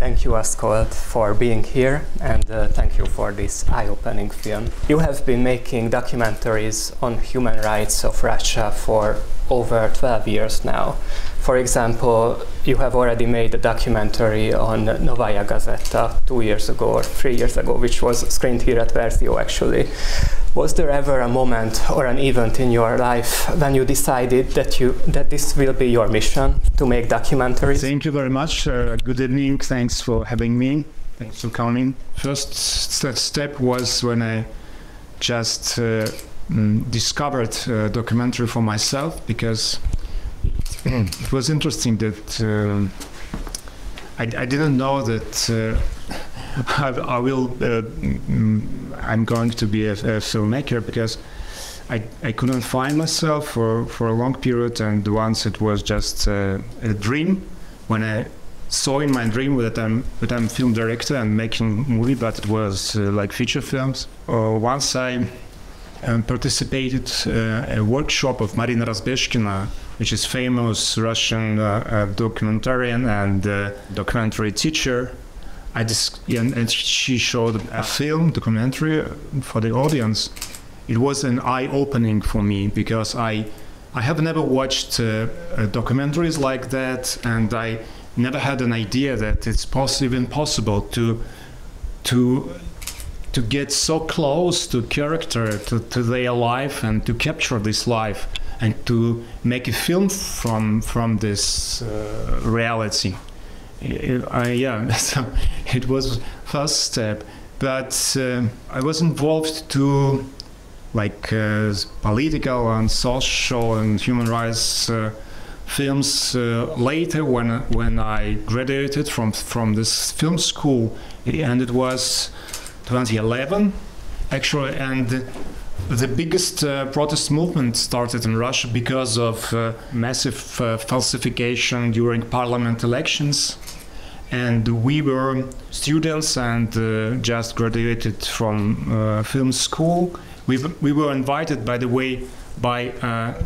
Thank you, Askold, for being here, and thank you for this eye-opening film. You have been making documentaries on human rights of Russia for over 12 years now. For example, you have already made a documentary on Novaya Gazeta 2 years ago or 3 years ago, which was screened here at Versio, actually. Was there ever a moment or an event in your life when you decided that this will be your mission, to make documentaries? Thank you very much. Good evening. Thanks for having me. Thanks for coming. First step was when I just discovered a documentary for myself, because it was interesting that I didn't know that I'm going to be a filmmaker, because I couldn't find myself for a long period, and once it was just a dream, when I saw in my dream that I'm film director and making movie, but it was like feature films. Once I participated a workshop of Marina Razbeshkina, which is famous Russian documentarian and documentary teacher. And she showed a film documentary for the audience. It was an eye-opening for me, because I have never watched documentaries like that, and I never had an idea that it's even possible to get so close to character, to their life, and to capture this life, and to make a film from this reality. So it was first step, but I was involved to political and social and human rights films later, when I graduated from this film school, and it was 2011 actually, and the biggest protest movement started in Russia because of massive falsification during parliament elections. And we were students and just graduated from film school. We were invited, by the way, by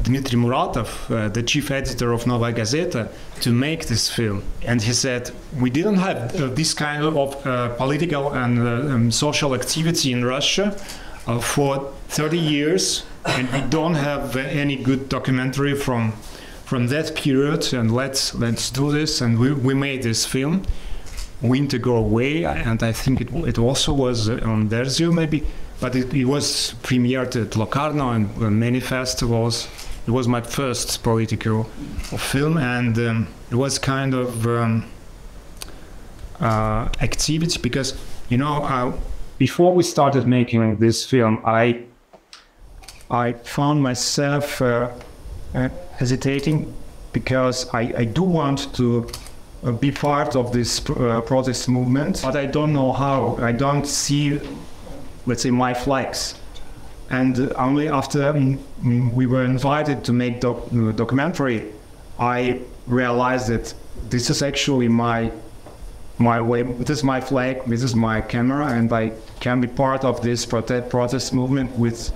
Dmitry Muratov, the chief editor of Novaya Gazeta, to make this film. And he said, we didn't have this kind of political and social activity in Russia for 30 years, and we don't have any good documentary from that period, and let's do this. And we made this film, Winter Go Away, and I think it also was on Versio maybe, but it was premiered at Locarno and many festivals. It was my first political film, and it was kind of activity, because before we started making this film, I found myself hesitating, because I do want to be part of this protest movement, but I don't know how. I don't see, let's say, my flags. And only after we were invited to make documentary, I realized that this is actually my way. This is my flag, this is my camera, and I can be part of this protest movement with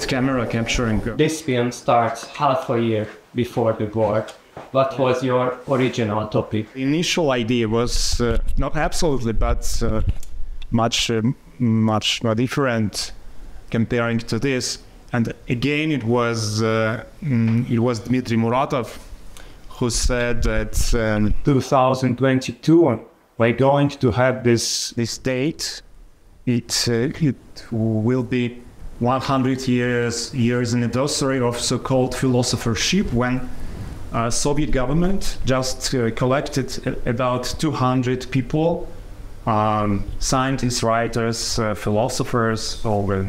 camera capturing. This film starts half a year before the war. What was your original topic? The initial idea was not absolutely, but much more different comparing to this. And again, it was Dmitry Muratov who said that 2022 we're going to have this date. It will be 100 years anniversary of so-called philosophership, when Soviet government just collected about 200 people, scientists, writers, philosophers, all the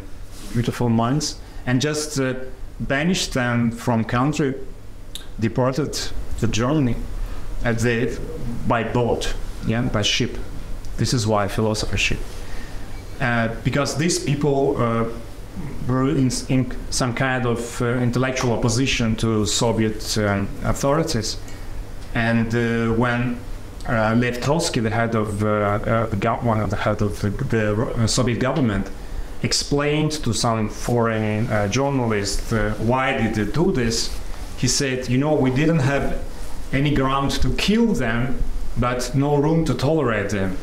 beautiful minds, and just banished them from country, deported to Germany by boat, by ship. This is why philosophership. Because these people were in some kind of intellectual opposition to Soviet authorities. And when Lev Trotsky, the head of the Soviet government, explained to some foreign journalists why did they do this, he said, we didn't have any ground to kill them, but no room to tolerate them.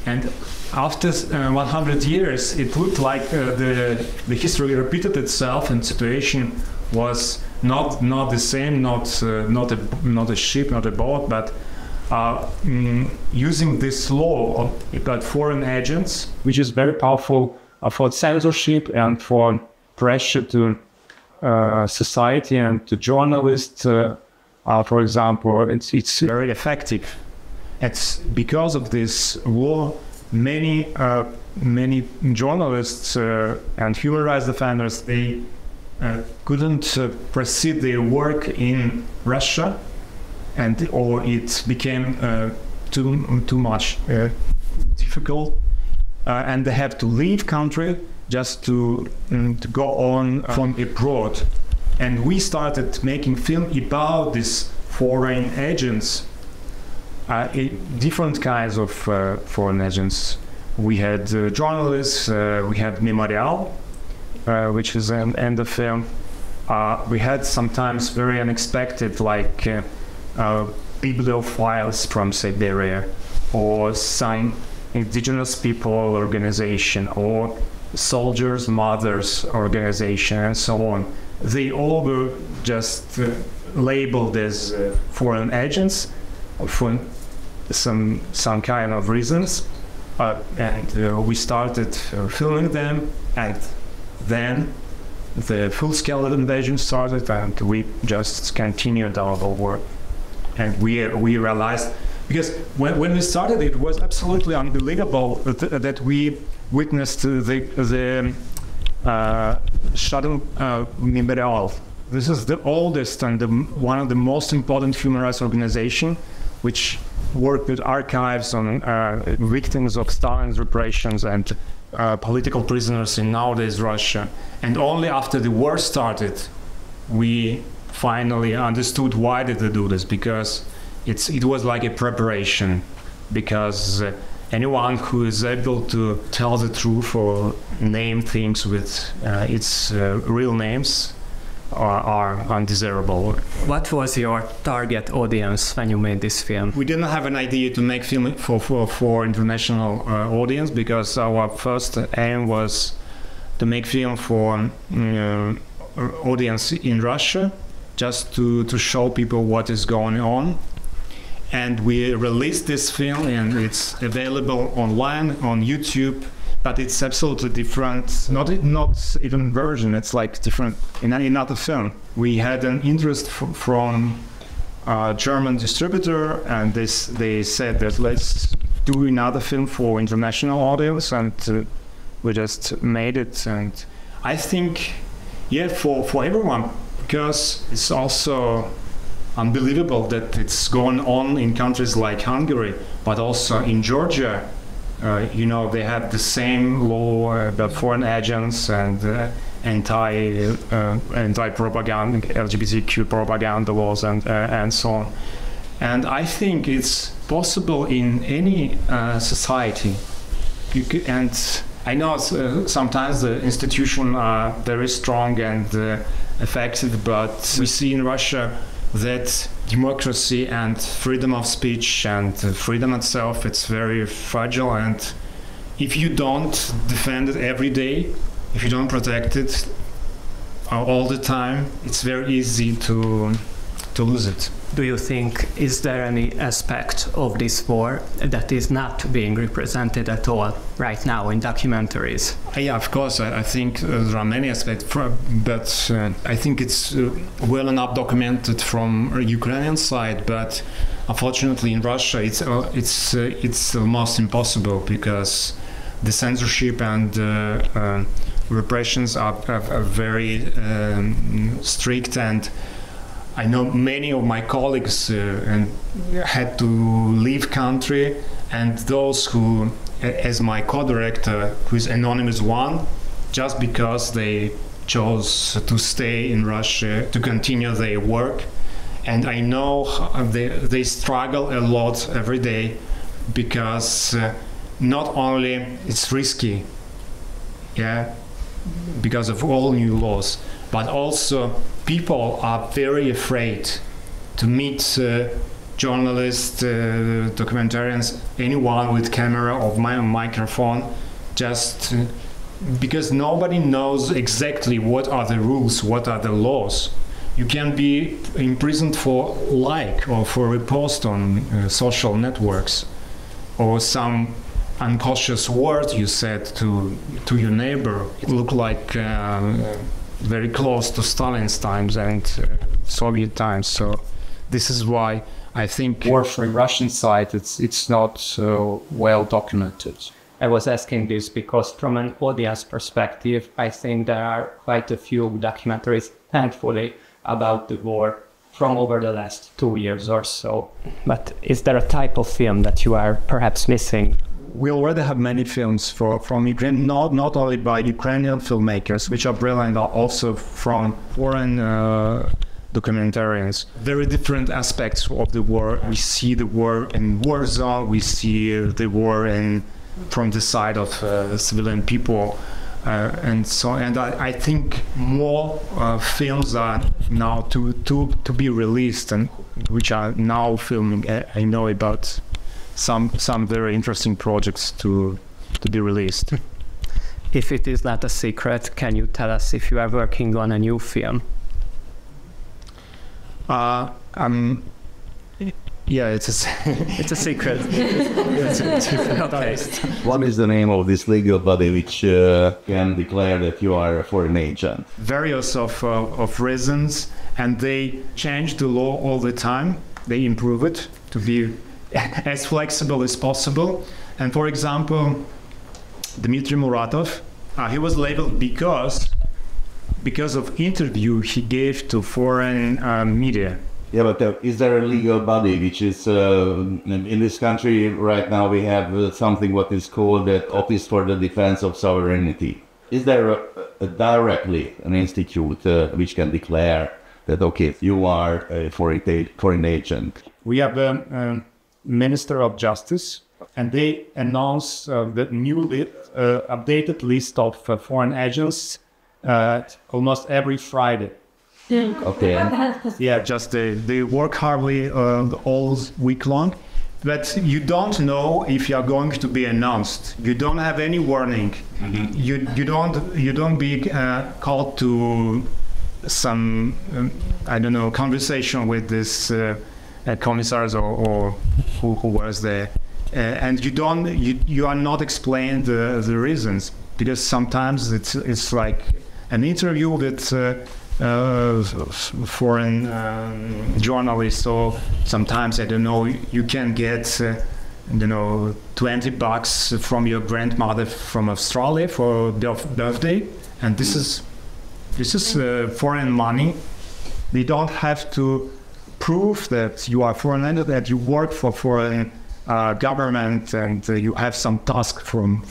And after 100 years, it looked like the history repeated itself, and situation was not the same, not a ship, not a boat, but using this law about foreign agents, which is very powerful for censorship and for pressure to society and to journalists. For example, it's very effective. It's because of this law, many journalists and human rights defenders, they couldn't proceed their work in Russia, or it became too much difficult, and they have to leave country just to go on from abroad. And we started making film about these foreign agents, different kinds of foreign agents. We had journalists, we had Memorial, which is an end of film. We had sometimes very unexpected, like bibliophiles from Siberia, or some indigenous people organization, or soldiers' mothers organization, and so on. They all were just labeled as foreign agents for some kind of reasons, and we started filming them, and then the full-scale invasion started, and we just continued our work. And we realized, because when we started, it was absolutely unbelievable that we witnessed the Shadow Memorial. This is the oldest and one of the most important human rights organizations, which work with archives on victims of Stalin's repressions and political prisoners in nowadays Russia. And only after the war started, we finally understood why did they do this, because it was like a preparation, because anyone who is able to tell the truth or name things with its real names are undesirable. What was your target audience when you made this film? We didn't have an idea to make film for international audience, because our first aim was to make film for audience in Russia, just to show people what is going on. And we released this film, and it's available online on YouTube, but it's absolutely different. Not even version. It's like different in another film. We had an interest from a German distributor, and they said that let's do another film for international audience, and we just made it. And I think, yeah, for everyone, because it's also unbelievable that it's going on in countries like Hungary, but also in Georgia. They have the same law about foreign agents and anti-propaganda, LGBTQ propaganda laws, and so on. And I think it's possible in any society. And I know sometimes the institutions are very strong and effective, but we see in Russia that democracy and freedom of speech and freedom itself, it's very fragile, and if you don't defend it every day, if you don't protect it all the time, it's very easy to lose it. Do you think, is there any aspect of this war that is not being represented at all right now in documentaries? Yeah, of course. I think there are many aspects, but I think it's well enough documented from Ukrainian side. But unfortunately, in Russia, it's almost impossible, because the censorship and repressions are very strict, and I know many of my colleagues had to leave country, and those who, as my co-director, who is Anonymous One, just because they chose to stay in Russia to continue their work. And I know they struggle a lot every day, because not only it's risky, because of all new laws, but also people are very afraid to meet journalists, documentarians, anyone with camera or microphone, just because nobody knows exactly what are the rules, what are the laws. You can be imprisoned for like or for a post on social networks, or some unconscious word you said to your neighbor. It looked like very close to Stalin's times and Soviet times. So this is why I think Or from Russian side, it's not so well documented. I was asking this because from an audience perspective, I think there are quite a few documentaries, thankfully, about the war from over the last 2 years or so. But is there a type of film that you are perhaps missing? we already have many films from Ukraine, not only by Ukrainian filmmakers, which are brilliant, also from foreign documentarians. Very different aspects of the war. We see the war in war zone, we see the war from the side of civilian people. And I think more films are now to be released, and which are now filming. I know about some very interesting projects to be released. If it is not a secret, can you tell us if you are working on a new film? Yeah, it's a secret. Okay. What is the name of this legal body which can declare that you are a foreign agent? Various of reasons, and they change the law all the time. They improve it to be as flexible as possible. And for example, Dmitry Muratov, he was labeled because of interview he gave to foreign media. Yeah, but is there a legal body which is, in this country right now we have something what is called the Office for the Defense of Sovereignty. Is there directly an institute which can declare that, okay, you are a foreign agent? We have a Minister of Justice, and they announce the new updated list of foreign agents almost every Friday. Okay. Yeah, just they work hardly all week long, but you don't know if you are going to be announced. You don't have any warning. Mm-hmm. You don't be called to some I don't know, conversation with this commissars or who was there, and you are not explained the reasons, because sometimes it's like an interview with foreign journalists, or sometimes, I don't know, you can get $20 from your grandmother from Australia for their birthday, and this is foreign money. They don't have to prove that you are foreign, that you work for foreign government, and you have some task from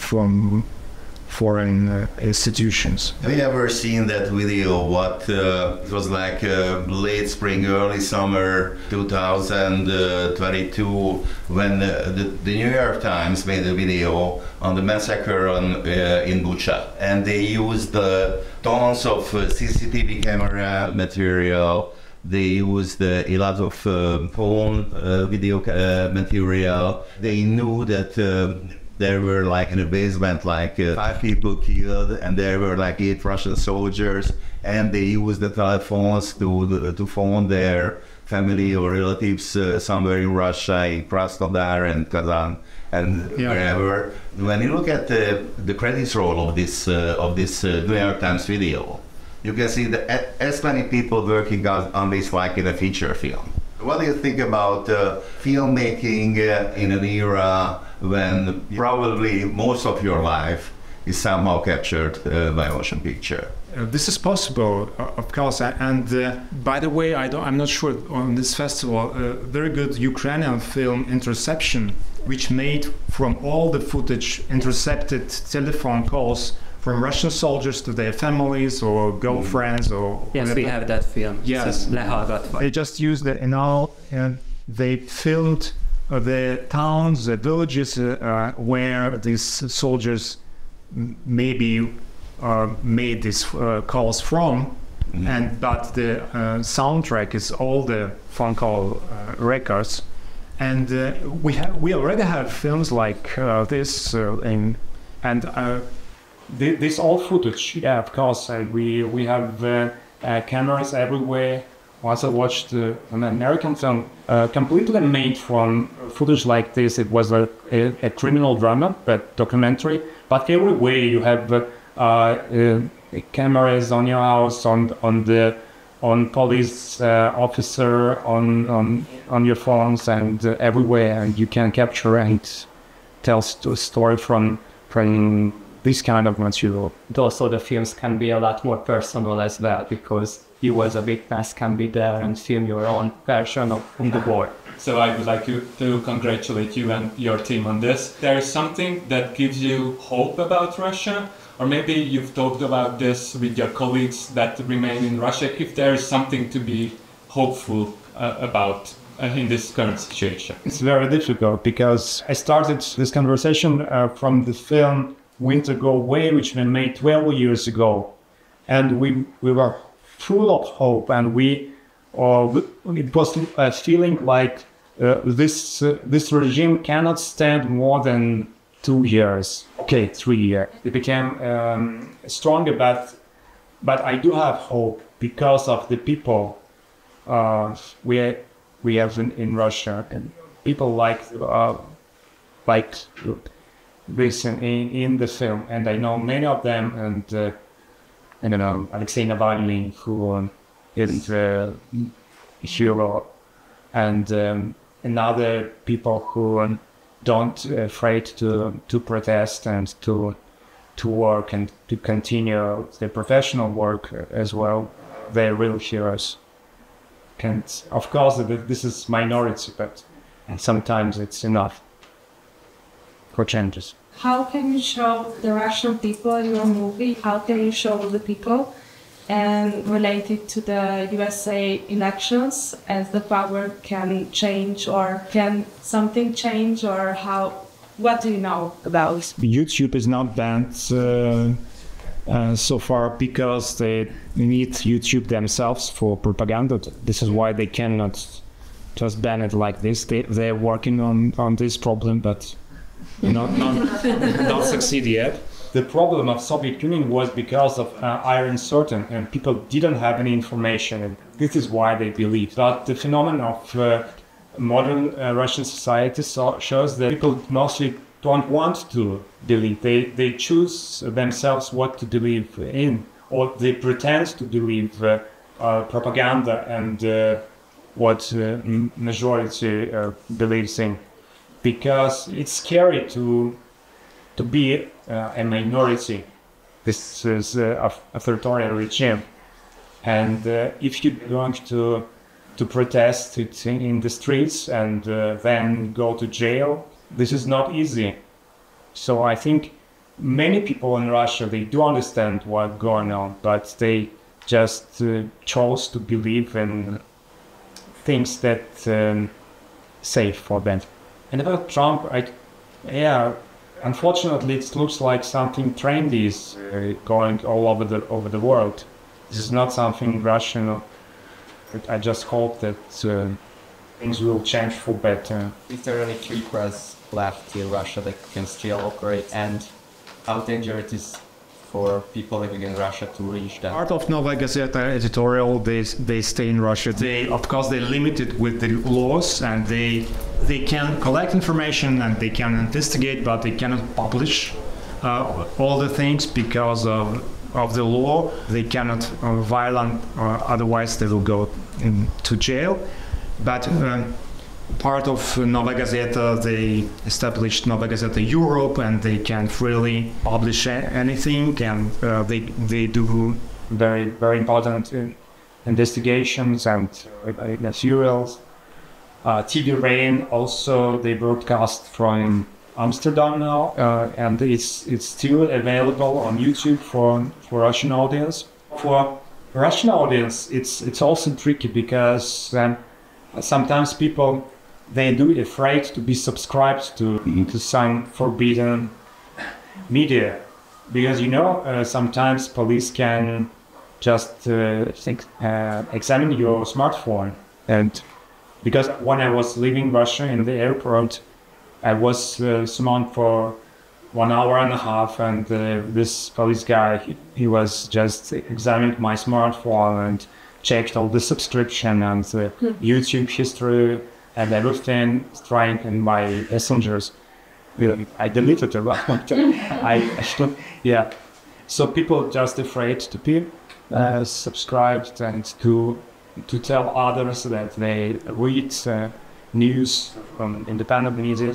foreign institutions. Have you ever seen that video? What it was like late spring, early summer 2022, when the New York Times made a video on the massacre in Bucha, and they used tons of CCTV camera material. They used a lot of phone video material. They knew that there were, like, in the basement, like 5 people killed, and there were like 8 Russian soldiers, and they used the telephones to phone their family or relatives somewhere in Russia, in Krasnodar and Kazan and wherever. When you look at the credits roll of this New York Times video, you can see that as many people working on this like in a feature film. What do you think about filmmaking in an era when probably most of your life is somehow captured by motion picture? This is possible, of course, and by the way, I'm not sure on this festival, very good Ukrainian film Interception, which made from all the footage intercepted telephone calls from Russian soldiers to their families or girlfriends or yes, whatever. We have that film. Yes, they just used it in all, and they filmed the towns, the villages where these soldiers maybe made these calls from, but the soundtrack is all the phone call records, And we already have films like this this old footage. Yeah, of course. We have cameras everywhere. Once I watched an American film completely made from footage like this. It was a criminal drama, but documentary. But everywhere you have cameras on your house, on police officer, on your phones, and everywhere, and you can capture and tell a story from this kind of material. Also, the films can be a lot more personal as well, because you as a witness can be there and film your own version of the war. So I would like to congratulate you and your team on this. There is something that gives you hope about Russia, or maybe you've talked about this with your colleagues that remain in Russia, if there is something to be hopeful about in this current situation. It's very difficult because I started this conversation from the film Winter Go Away, which was made 12 years ago. And we were full of hope, and it was a feeling like this regime cannot stand more than 2 years. Okay, 3 years. It became stronger, but I do have hope because of the people we have in Russia, and people like this in the film, and I know many of them, and I don't know, Alexei Navalny, who is a hero, and other people who don't afraid to protest and to work and to continue their professional work as well. They're real heroes. And of course, this is minority, but sometimes it's enough for changes. How can you show the Russian people in your movie? How can you show the people and relate it to the USA elections, as the power can change, or can something change, or what do you know about? YouTube is not banned so far because they need YouTube themselves for propaganda. This is why they cannot just ban it like this. They're working on this problem, but not succeed yet. The problem of Soviet Union was because of Iron Curtain, and people didn't have any information, and this is why they believed. But the phenomenon of modern Russian society shows that people mostly don't want to believe. They choose themselves what to believe in, or they pretend to believe propaganda and what majority believes in, because it's scary to be a minority. This is an authoritarian regime, and if you're going to protest it in the streets and then go to jail, this is not easy. So I think many people in Russia, they do understand what's going on, but they just chose to believe in things that safe for them. And about Trump, unfortunately, it looks like something trendy is going all over the world. This is not something Russian. I just hope that things will change for better. Is there any free press left in Russia that can still operate, and how dangerous it is for people living in Russia to reach that? Part of Novaya Gazeta editorial, they stay in Russia. Of course, they're limited with the laws, and they can collect information and they can investigate, but they cannot publish all the things because of the law. They cannot violate, otherwise they will go to jail. But part of Novaya Gazeta, they established Novaya Gazeta Europe, and they can freely publish anything, and they do very, very important investigations and serials. TV Rain also, they broadcast from Amsterdam now, and it's still available on YouTube for Russian audience. For Russian audience, it's also tricky because sometimes people, they do afraid to be subscribed to some forbidden media, because sometimes police can just examine your smartphone, and because when I was leaving Russia in the airport, I was summoned for 1 hour and a half, and this police guy, he was just examining my smartphone and checked all the subscription and YouTube history and everything, trying in my messengers. I deleted it. Yeah. So people just afraid to be subscribed and to tell others that they read news from independent media.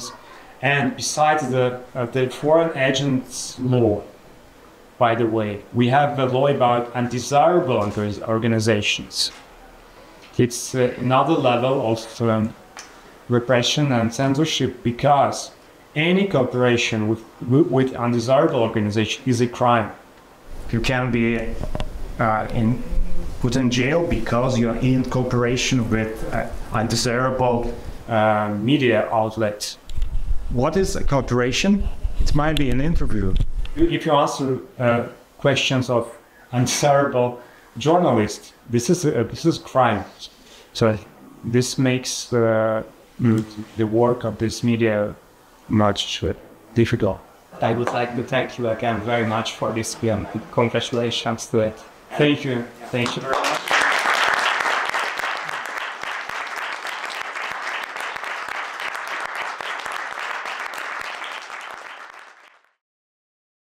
And besides the foreign agents law, by the way, we have a law about undesirable organizations. It's another level of repression and censorship, because any cooperation with undesirable organization is a crime. You can be put in jail because you are in cooperation with undesirable media outlets. What is a cooperation? It might be an interview. If you answer questions of undesirable journalists, this is crime. So this makes the work of this media much difficult. I would like to thank you again very much for this film. Congratulations to it. Thank you. Thank you very much.